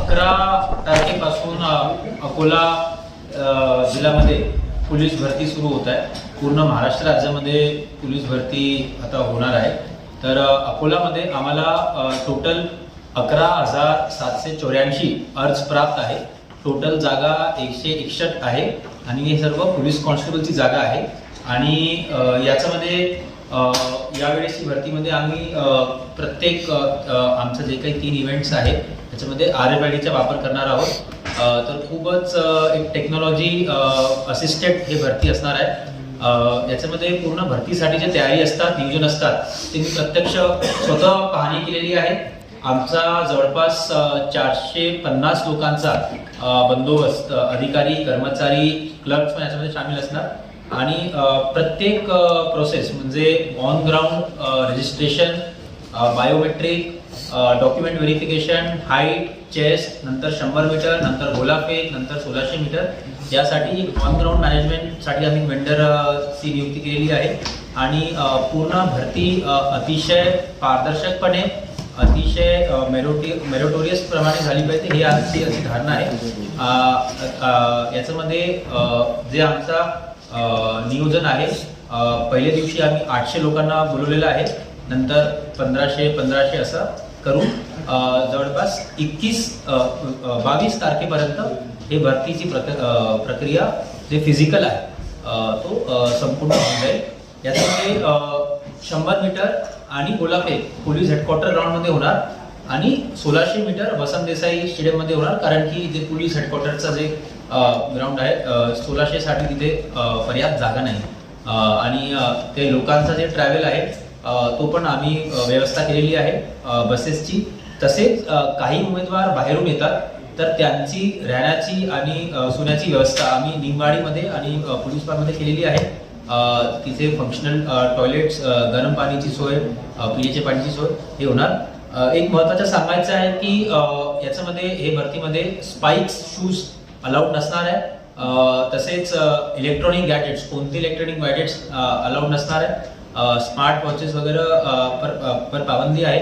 11 तारखेपासून अकोला जिल्ह्यामध्ये पोलीस भरती सुरू होत आहे। पूर्ण महाराष्ट्र राज्यामध्ये पोलीस भरती आता होणार आहे। तर अकोलामध्ये आम्हाला टोटल 11,784 अर्ज प्राप्त आहे। टोटल जागा 161 आहे आणि हे सर्व पोलीस कॉन्स्टेबलची जागा आहे। आणि याच्यामध्ये यावेळेसची भरतीमध्ये आम्ही प्रत्येक आमचं जे काही 3 इव्हेंट्स आहेत त्याच्यामध्ये RFIDचा वापर करणार आहोत। तर खूपच एक टेक्नॉलॉजी असिस्टेड हे भरती असणार आहे। याच्यामध्ये पूर्ण भरतीसाठी जे तयारी असतात, नियोजन असतात ते मी प्रत्यक्ष स्वतः पाहणी केलेली आहे। आमचा जवळपास 450 लोकांचा बंदोबस्त, अधिकारी, कर्मचारी, क्लर्क्स पण याच्यामध्ये सामील असणार। आणि प्रत्येक प्रोसेस म्हणजे on ground registration, biometric, document verification, height, chest, नंतर 100 मीटर, नंतर गोलाफेक, नंतर 1600 मीटर यासाठी ऑन ग्राउंड मॅनेजमेंटसाठी आम्ही वेंडरची नियुक्ती केलेली आहे। आणि पूर्ण भरती अतिशय पारदर्शकपणे, अतिशय मेरिटोरियस प्रमाणे झाली पाहिजे ही आमची अशी धारणा आहे। याच्यामध्ये जे आमचा नियोजन आहे, पहिल्या दिवशी आम्ही 800 लोकांना बोलवलेलं आहे, नंतर 1500 असं करून जवळपास 22 तारखेपर्यंत हे भरतीची प्रक्रिया जे फिजिकल आहे तो संपूर्ण होऊन जाईल। याच्यामध्ये 100 मीटर आणि गोलाफेक पोलीस हेडक्वार्टर ग्राउंडमध्ये होणार आणि 1600 मीटर वसंत देसाई स्टेडियममध्ये होणार, कारण की जे पोलीस हेडक्वार्टरचा जे ग्राउंड आहे 1600 साठी तिथे पर्याप्त जागा नाही। आणि ते लोकांचा जे ट्रॅव्हल आहे तो पण आम्ही व्यवस्था केलेली आहे बसेसची। तसेच काही उमेदवार बाहेरून येतात तर त्यांची राहण्याची आणि सोण्याची व्यवस्था आम्ही निमवाडीमध्ये आणि पोलीस पार्कमध्ये केलेली आहे। तिथे फंक्शनल टॉयलेट्स, गरम पाण्याची सोय, पिण्याच्या पाण्याची सोय हे होणार। एक महत्त्वाचं सांगायचं आहे की याच्यामध्ये हे भरतीमध्ये स्पाइक्स, शूज अलाउड नसणार आहे। तसेच इलेक्ट्रॉनिक गॅजेट्स, कोणते इलेक्ट्रॉनिक गॅजेट्स अलाउड नसणार आहे। स्मार्ट वॉचेस वगैरे पर पाबंदी आहे।